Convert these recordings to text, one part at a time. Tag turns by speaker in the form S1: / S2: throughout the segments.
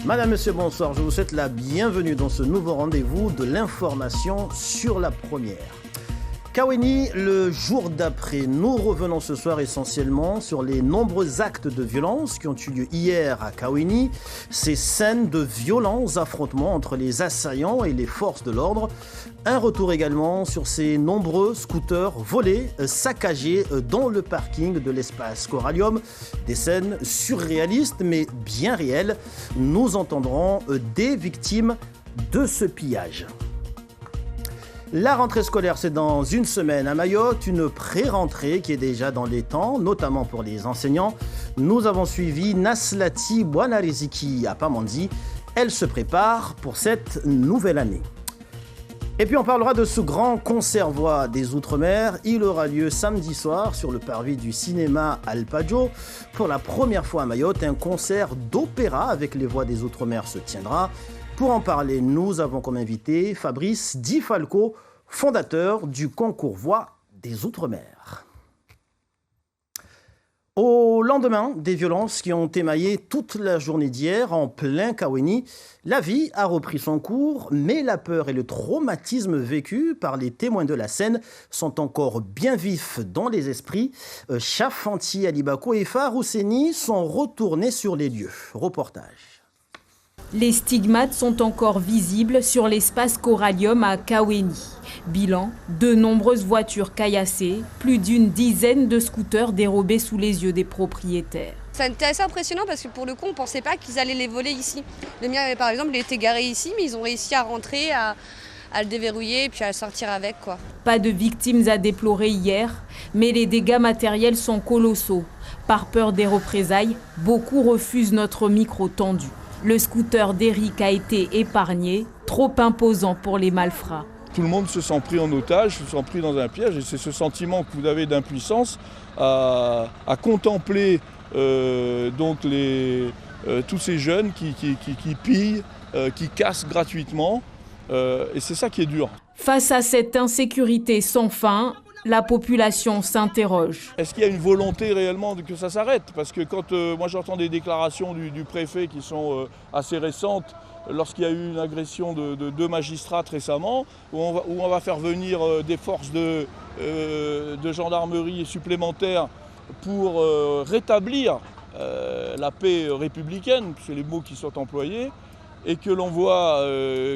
S1: Madame, Monsieur, bonsoir. Je vous souhaite la bienvenue dans ce nouveau rendez-vous de l'information sur la première. Kaweni, le jour d'après, nous revenons ce soir essentiellement sur les nombreux actes de violence qui ont eu lieu hier à Kaweni, ces scènes de violents affrontements entre les assaillants et les forces de l'ordre. Un retour également sur ces nombreux scooters volés, saccagés dans le parking de l'espace Corallium. Des scènes surréalistes mais bien réelles. Nous entendrons des victimes de ce pillage. La rentrée scolaire, c'est dans une semaine à Mayotte, une pré-rentrée qui est déjà dans les temps, notamment pour les enseignants. Nous avons suivi Naslati Bouanariziki à Pamandzi. Elle se prépare pour cette nouvelle année. Et puis on parlera de ce grand concert-voix des Outre-mer. Il aura lieu samedi soir sur le parvis du cinéma Alpaggio. Pour la première fois à Mayotte, un concert d'opéra avec les voix des Outre-mer se tiendra. Pour en parler, nous avons comme invité Fabrice Di Falco, fondateur du concours Voix des Outre-mer. Au lendemain des violences qui ont émaillé toute la journée d'hier en plein Kaweni, la vie a repris son cours, mais la peur et le traumatisme vécu par les témoins de la scène sont encore bien vifs dans les esprits. Chafanti Alibako et Fahar Housseni sont retournés sur les lieux. Reportage.
S2: Les stigmates sont encore visibles sur l'espace Corallium à Kaweni. Bilan, de nombreuses voitures caillassées, plus d'une dizaine de scooters dérobés sous les yeux des propriétaires.
S3: Ça a été assez impressionnant parce que pour le coup, on ne pensait pas qu'ils allaient les voler ici. Le mien, par exemple, il était garé ici, mais ils ont réussi à rentrer, à le déverrouiller et puis à sortir avec, quoi. Pas
S2: de victimes à déplorer hier, mais les dégâts matériels sont colossaux. Par peur des représailles, beaucoup refusent notre micro tendu. Le scooter d'Éric a été épargné, trop imposant pour les malfrats.
S4: Tout le monde se sent pris en otage, se sent pris dans un piège et c'est ce sentiment que vous avez d'impuissance à contempler tous ces jeunes qui pillent, qui cassent gratuitement et c'est ça qui est dur.
S2: Face à cette insécurité sans fin, la population s'interroge.
S4: Est-ce qu'il y a une volonté réellement que ça s'arrête? Parce que quand moi j'entends des déclarations du préfet qui sont assez récentes, lorsqu'il y a eu une agression de deux magistrates récemment, où on va faire venir des forces de gendarmerie supplémentaires pour rétablir la paix républicaine, c'est les mots qui sont employés, et que l'on voit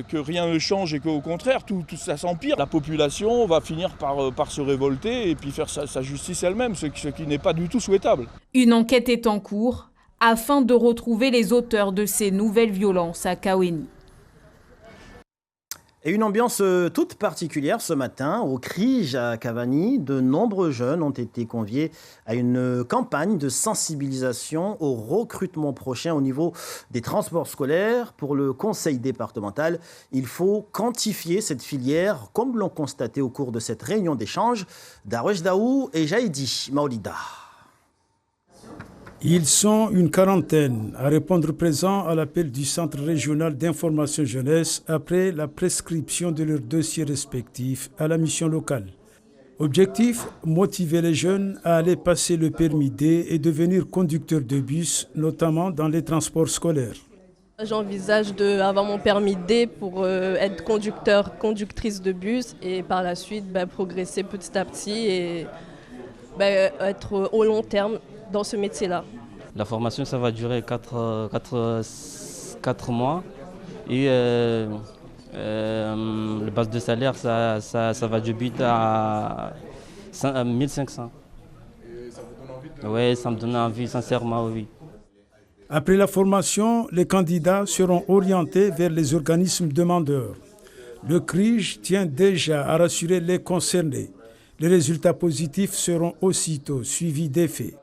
S4: que rien ne change et qu'au contraire, tout ça s'empire. La population va finir par se révolter et puis faire sa justice elle-même, ce qui n'est pas du tout souhaitable.
S2: Une enquête est en cours afin de retrouver les auteurs de ces nouvelles violences à Kaweni.
S1: Et une ambiance toute particulière ce matin au Crige à Cavani. De nombreux jeunes ont été conviés à une campagne de sensibilisation au recrutement prochain au niveau des transports scolaires. Pour le conseil départemental, il faut quantifier cette filière, comme l'ont constaté au cours de cette réunion d'échange Darwesh Daou et Jaïdi Maolida.
S5: Ils sont une quarantaine à répondre présent à l'appel du Centre régional d'information jeunesse après la prescription de leurs dossiers respectifs à la mission locale. Objectif, motiver les jeunes à aller passer le permis D et devenir conducteur de bus, notamment dans les transports scolaires.
S6: J'envisage d'avoir mon permis D pour être conductrice de bus et par la suite progresser petit à petit et être au long terme dans ce métier-là.
S7: La formation, ça va durer 4 mois et le base de salaire, ça va du 8 à 1500. Et ça vous donne envie Oui, ça me donne envie, sincèrement, oui.
S5: Après la formation, les candidats seront orientés vers les organismes demandeurs. Le CRIJ tient déjà à rassurer les concernés. Les résultats positifs seront aussitôt suivis d'effets.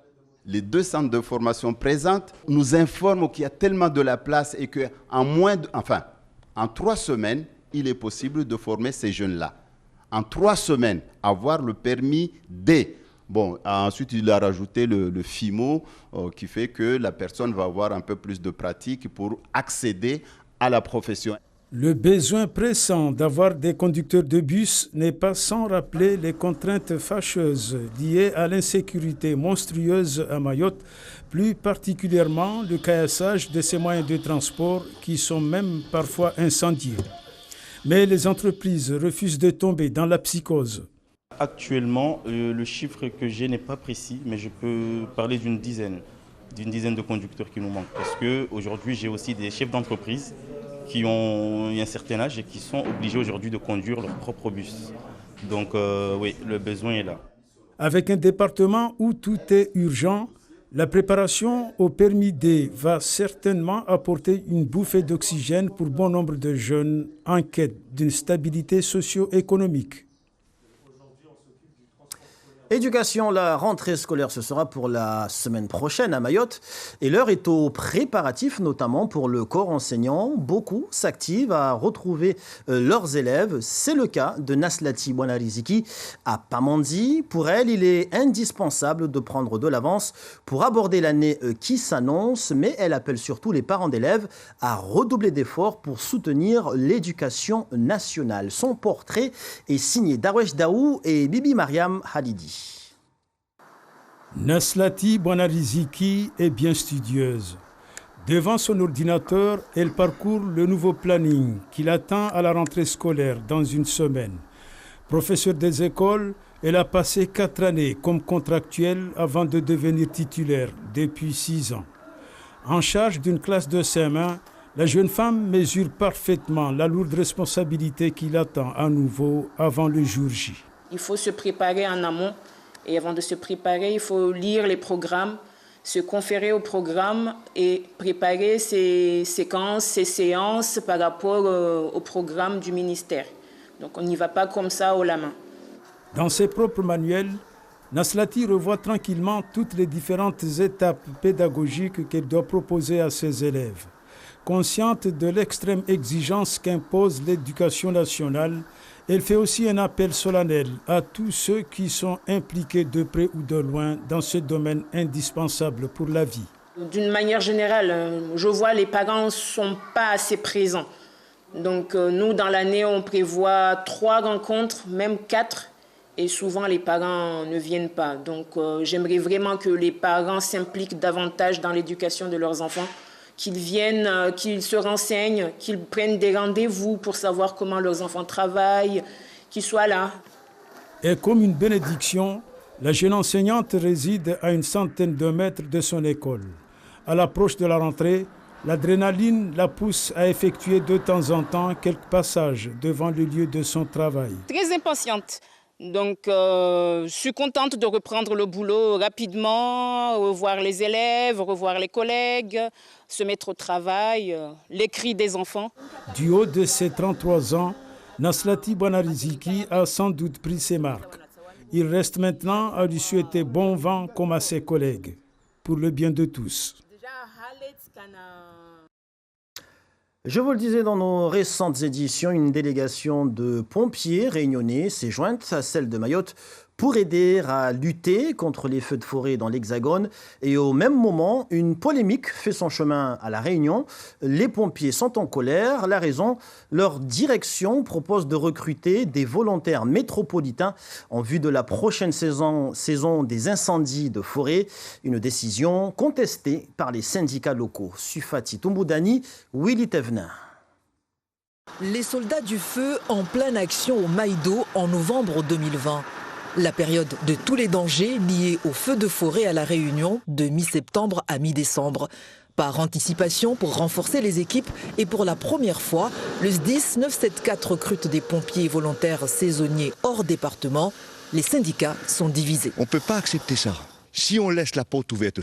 S8: Les deux centres de formation présentent nous informent qu'il y a tellement de la place et qu'en 3 semaines, il est possible de former ces jeunes-là. En 3 semaines, avoir le permis D. Bon, ensuite, il a rajouté le FIMO qui fait que la personne va avoir un peu plus de pratique pour accéder à la profession.
S5: Le besoin pressant d'avoir des conducteurs de bus n'est pas sans rappeler les contraintes fâcheuses liées à l'insécurité monstrueuse à Mayotte, plus particulièrement le caillassage de ces moyens de transport qui sont même parfois incendiés. Mais les entreprises refusent de tomber dans la psychose.
S9: Actuellement, le chiffre que j'ai n'est pas précis, mais je peux parler d'une dizaine de conducteurs qui nous manquent. Parce qu'aujourd'hui, j'ai aussi des chefs d'entreprise qui ont un certain âge et qui sont obligés aujourd'hui de conduire leur propre bus. Donc oui, le besoin est là.
S5: Avec un département où tout est urgent, la préparation au permis D va certainement apporter une bouffée d'oxygène pour bon nombre de jeunes en quête d'une stabilité socio-économique.
S1: Éducation, la rentrée scolaire, ce sera pour la semaine prochaine à Mayotte. Et l'heure est aux préparatifs, notamment pour le corps enseignant. Beaucoup s'activent à retrouver leurs élèves. C'est le cas de Naslati Bouanariziki à Pamandzi. Pour elle, il est indispensable de prendre de l'avance pour aborder l'année qui s'annonce. Mais elle appelle surtout les parents d'élèves à redoubler d'efforts pour soutenir l'éducation nationale. Son portrait est signé Darwesh Daou et Bibi Mariam Halidi.
S5: Naslati Bouanariziki est bien studieuse. Devant son ordinateur, elle parcourt le nouveau planning qui l'attend à la rentrée scolaire dans une semaine. Professeure des écoles, elle a passé 4 années comme contractuelle avant de devenir titulaire depuis 6 ans. En charge d'une classe de CM1, la jeune femme mesure parfaitement la lourde responsabilité qui l'attend à nouveau avant le jour J.
S10: Il faut se préparer en amont. Et avant de se préparer, il faut lire les programmes, se conférer au programme et préparer ses séquences, ses séances par rapport au programme du ministère. Donc on n'y va pas comme ça haut la main.
S5: Dans ses propres manuels, Naslati revoit tranquillement toutes les différentes étapes pédagogiques qu'elle doit proposer à ses élèves. Consciente de l'extrême exigence qu'impose l'éducation nationale, elle fait aussi un appel solennel à tous ceux qui sont impliqués de près ou de loin dans ce domaine indispensable pour la vie.
S10: D'une manière générale, je vois les parents ne sont pas assez présents. Donc nous, dans l'année, on prévoit 3 rencontres, même 4, et souvent les parents ne viennent pas. Donc j'aimerais vraiment que les parents s'impliquent davantage dans l'éducation de leurs enfants, qu'ils viennent, qu'ils se renseignent, qu'ils prennent des rendez-vous pour savoir comment leurs enfants travaillent, qu'ils soient là.
S5: Et comme une bénédiction, la jeune enseignante réside à une centaine de mètres de son école. À l'approche de la rentrée, l'adrénaline la pousse à effectuer de temps en temps quelques passages devant le lieu de son travail.
S10: Très impatiente. Donc, je suis contente de reprendre le boulot rapidement, revoir les élèves, revoir les collègues, se mettre au travail, les cris des enfants.
S5: Du haut de ses 33 ans, Naslati Bouanariziki a sans doute pris ses marques. Il reste maintenant à lui souhaiter bon vent comme à ses collègues, pour le bien de tous.
S1: Je vous le disais dans nos récentes éditions, une délégation de pompiers réunionnais s'est jointe à celle de Mayotte pour aider à lutter contre les feux de forêt dans l'Hexagone. Et au même moment, une polémique fait son chemin à La Réunion. Les pompiers sont en colère. La raison, leur direction propose de recruter des volontaires métropolitains en vue de la prochaine saison des incendies de forêt. Une décision contestée par les syndicats locaux. Sufati Tumboudani, Willy Thévenin.
S11: Les soldats du feu en pleine action au Maïdo en novembre 2020. La période de tous les dangers liés aux feux de forêt à La Réunion de mi-septembre à mi-décembre. Par anticipation pour renforcer les équipes et pour la première fois, le SDIS 974 recrute des pompiers volontaires saisonniers hors département. Les syndicats sont divisés.
S12: On ne peut pas accepter ça. Si on laisse la porte ouverte aux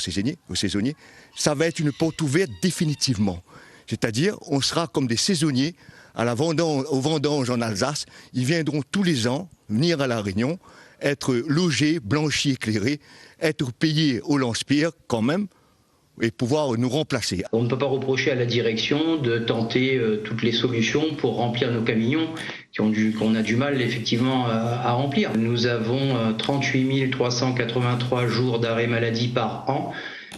S12: saisonniers, ça va être une porte ouverte définitivement. C'est-à-dire, on sera comme des saisonniers aux vendanges en Alsace. Ils viendront tous les ans venir à La Réunion, être logés, blanchis, éclairés, être payés au lance-pierre quand même, et pouvoir nous remplacer.
S13: On ne peut pas reprocher à la direction de tenter toutes les solutions pour remplir nos camions qu'on a du mal effectivement à remplir. Nous avons 38 383 jours d'arrêt maladie par an.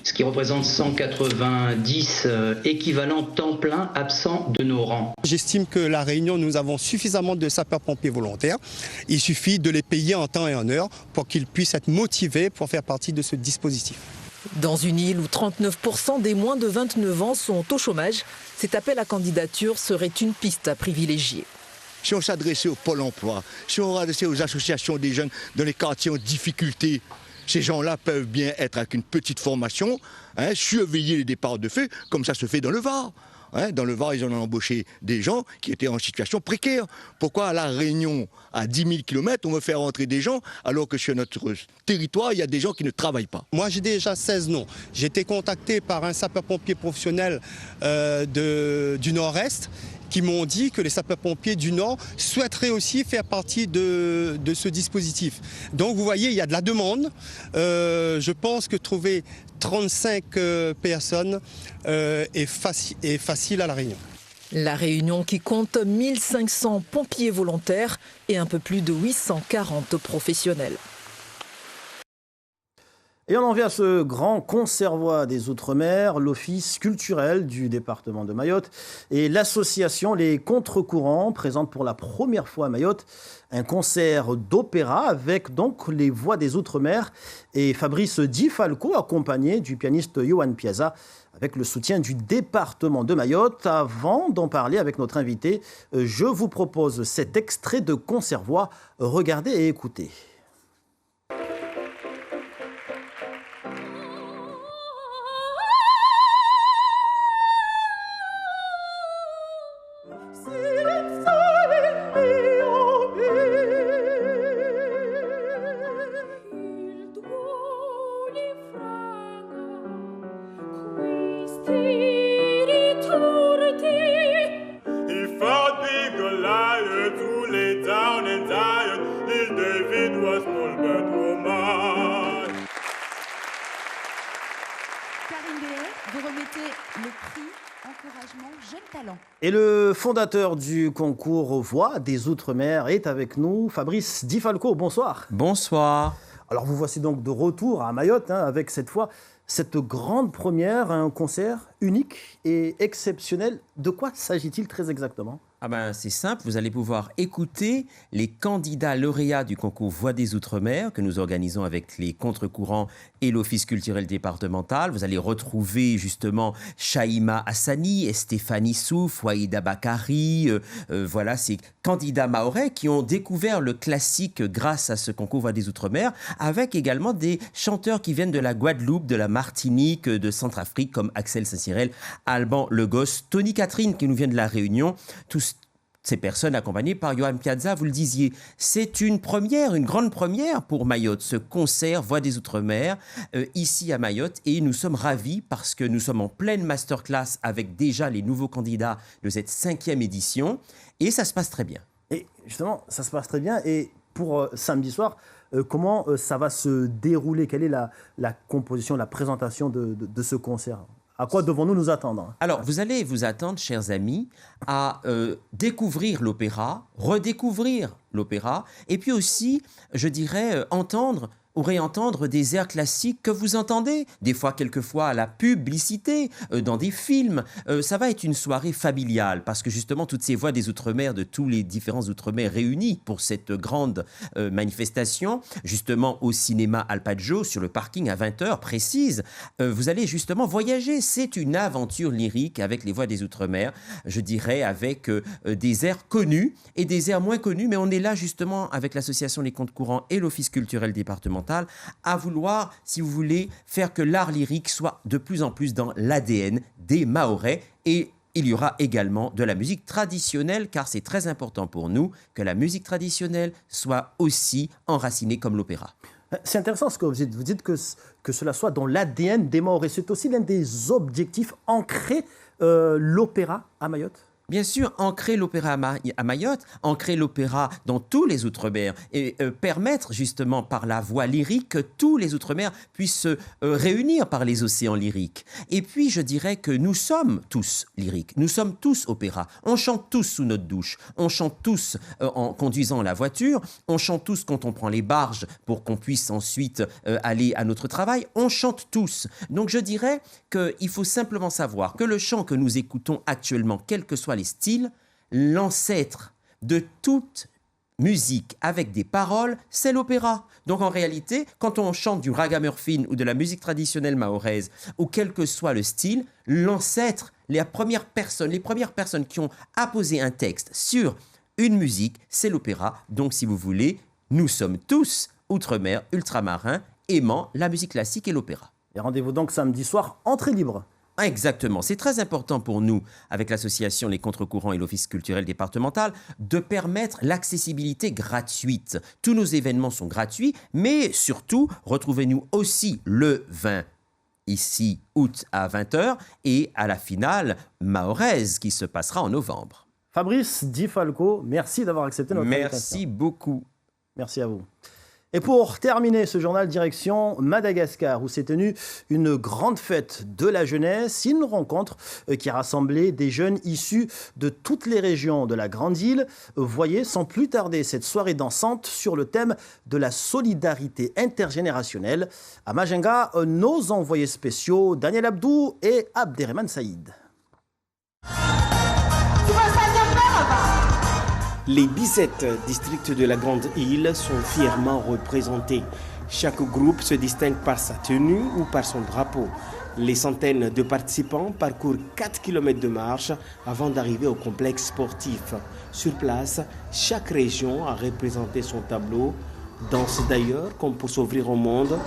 S13: ce qui représente 190 équivalents temps plein absents de nos rangs.
S14: J'estime que La Réunion, nous avons suffisamment de sapeurs-pompiers volontaires. Il suffit de les payer en temps et en heure pour qu'ils puissent être motivés pour faire partie de ce dispositif.
S11: Dans une île où 39% des moins de 29 ans sont au chômage, cet appel à candidature serait une piste à privilégier.
S12: Si on s'adressait au Pôle emploi, si on s'adressait aux associations des jeunes dans les quartiers en difficulté, ces gens-là peuvent bien être avec une petite formation, surveiller les départs de feu, comme ça se fait dans le Var. Dans le Var, ils ont embauché des gens qui étaient en situation précaire. Pourquoi à La Réunion, à 10 000 km, on veut faire rentrer des gens alors que sur notre territoire, il y a des gens qui ne travaillent pas?
S14: Moi, j'ai déjà 16 noms. J'ai été contacté par un sapeur-pompier professionnel du Nord-Est qui m'ont dit que les sapeurs-pompiers du Nord souhaiteraient aussi faire partie de ce dispositif. Donc vous voyez, il y a de la demande. Je pense que trouver 35 personnes est facile à La Réunion.
S11: La Réunion qui compte 1500 pompiers volontaires et un peu plus de 840 professionnels.
S1: Et on en vient à ce grand conservoir des Outre-mer, l'Office culturel du département de Mayotte et l'association Les Contre-Courants présente pour la première fois à Mayotte un concert d'opéra avec donc les voix des Outre-mer et Fabrice Di Falco accompagné du pianiste Yohan Piazza avec le soutien du département de Mayotte. Avant d'en parler avec notre invité, je vous propose cet extrait de conservoir. Regardez et écoutez. Et le fondateur du concours Voix des Outre-mer est avec nous, Fabrice Di Falco. Bonsoir.
S15: Bonsoir.
S1: Alors vous voici donc de retour à Mayotte avec cette fois cette grande première, un concert unique et exceptionnel. De quoi s'agit-il très exactement ?
S15: C'est simple, vous allez pouvoir écouter les candidats lauréats du concours Voix des Outre-mer que nous organisons avec les Contre-Courants et l'Office culturel départemental. Vous allez retrouver justement Shaima Hassani, Stéphanie Souf, Waïda Bakari, voilà ces candidats mahorais qui ont découvert le classique grâce à ce concours Voix des Outre-mer, avec également des chanteurs qui viennent de la Guadeloupe, de la Martinique, de Centrafrique comme Axel Saint-Cyril, Alban Legos, Tony Catherine qui nous vient de La Réunion, tous ces personnes accompagnées par Yohan Piazza, vous le disiez. C'est une première, une grande première pour Mayotte, ce concert Voix des Outre-mer, ici à Mayotte. Et nous sommes ravis parce que nous sommes en pleine masterclass avec déjà les nouveaux candidats de cette 5e édition. Et ça se passe très bien.
S1: Et justement, ça se passe très bien. Et pour samedi soir, comment ça va se dérouler ? Quelle est la composition, la présentation de ce concert ? À quoi devons-nous nous attendre ?
S15: Alors, vous allez vous attendre, chers amis, à découvrir l'opéra, redécouvrir l'opéra, et puis aussi, je dirais, entendre ou réentendre des airs classiques que vous entendez, des fois, quelquefois, à la publicité, dans des films. Ça va être une soirée familiale, parce que justement, toutes ces voix des Outre-mer, de tous les différents Outre-mer réunis pour cette grande manifestation, justement au cinéma Alpaggio, sur le parking à 20h précise, vous allez justement voyager. C'est une aventure lyrique avec les voix des Outre-mer, je dirais, avec des airs connus et des airs moins connus, mais on est là justement avec l'association Les Contre-Courants et l'Office culturel départemental à vouloir, si vous voulez, faire que l'art lyrique soit de plus en plus dans l'ADN des Mahorais. Et il y aura également de la musique traditionnelle, car c'est très important pour nous que la musique traditionnelle soit aussi enracinée comme l'opéra.
S1: C'est intéressant ce que vous dites. Vous dites que cela soit dans l'ADN des Mahorais. C'est aussi l'un des objectifs, ancrer l'opéra à Mayotte ?
S15: Bien sûr, ancrer l'opéra à Mayotte, ancrer l'opéra dans tous les Outre-mer et permettre justement par la voix lyrique que tous les Outre-mer puissent se réunir par les océans lyriques. Et puis je dirais que nous sommes tous lyriques, nous sommes tous opéra. On chante tous sous notre douche, on chante tous en conduisant la voiture, on chante tous quand on prend les barges pour qu'on puisse ensuite aller à notre travail, on chante tous. Donc je dirais qu'il faut simplement savoir que le chant que nous écoutons actuellement, quel que soit les styles, l'ancêtre de toute musique avec des paroles, c'est l'opéra. Donc en réalité, quand on chante du ragamuffin ou de la musique traditionnelle mahoraise, ou quel que soit le style, l'ancêtre, les premières personnes qui ont apposé un texte sur une musique, c'est l'opéra. Donc si vous voulez, nous sommes tous outre-mer, ultramarins, aimant la musique classique et l'opéra.
S1: Et rendez-vous donc samedi soir, entrée libre.
S15: Exactement. C'est très important pour nous, avec l'association Les Contre-Courants et l'Office culturel départemental, de permettre l'accessibilité gratuite. Tous nos événements sont gratuits, mais surtout, retrouvez-nous aussi le 20 ici, août à 20h, et à la finale mahoraise qui se passera en novembre.
S1: Fabrice Di Falco, merci d'avoir accepté notre invitation.
S15: Merci beaucoup.
S1: Merci à vous. Et pour terminer ce journal, direction Madagascar, où s'est tenue une grande fête de la jeunesse, une rencontre qui a rassemblé des jeunes issus de toutes les régions de la Grande Île. Voyez sans plus tarder cette soirée dansante sur le thème de la solidarité intergénérationnelle. À Majinga, nos envoyés spéciaux Daniel Abdou et Abderrahmane Saïd.
S16: Les 17 districts de la Grande Île sont fièrement représentés. Chaque groupe se distingue par sa tenue ou par son drapeau. Les centaines de participants parcourent 4 km de marche avant d'arriver au complexe sportif. Sur place, chaque région a représenté son tableau. Danse d'ailleurs comme pour s'ouvrir au monde.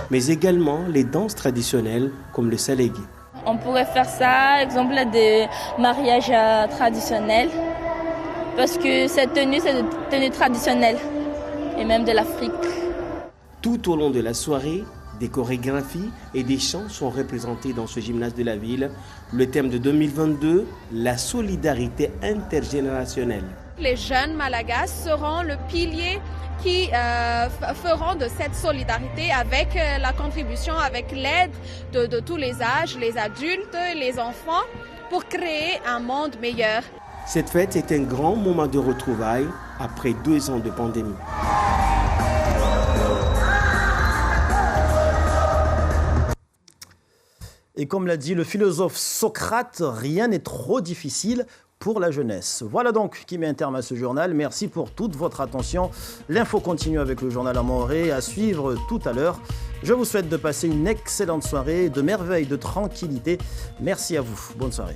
S16: Mais également les danses traditionnelles comme le salégui.
S17: On pourrait faire ça, exemple des mariages traditionnels, parce que cette tenue, c'est une tenue traditionnelle, et même de l'Afrique.
S16: Tout au long de la soirée, des chorégraphies et des chants sont représentés dans ce gymnase de la ville. Le thème de 2022, la solidarité intergénérationnelle.
S18: Les jeunes malagasy seront le pilier qui feront de cette solidarité avec la contribution, avec l'aide de tous les âges, les adultes, les enfants, pour créer un monde meilleur.
S16: Cette fête est un grand moment de retrouvailles après 2 ans de pandémie.
S1: Et comme l'a dit le philosophe Socrate, rien n'est trop difficile pour la jeunesse. Voilà donc qui met un terme à ce journal. Merci pour toute votre attention. L'info continue avec le journal en mahorais à suivre tout à l'heure. Je vous souhaite de passer une excellente soirée, de merveilles, de tranquillité. Merci à vous. Bonne soirée.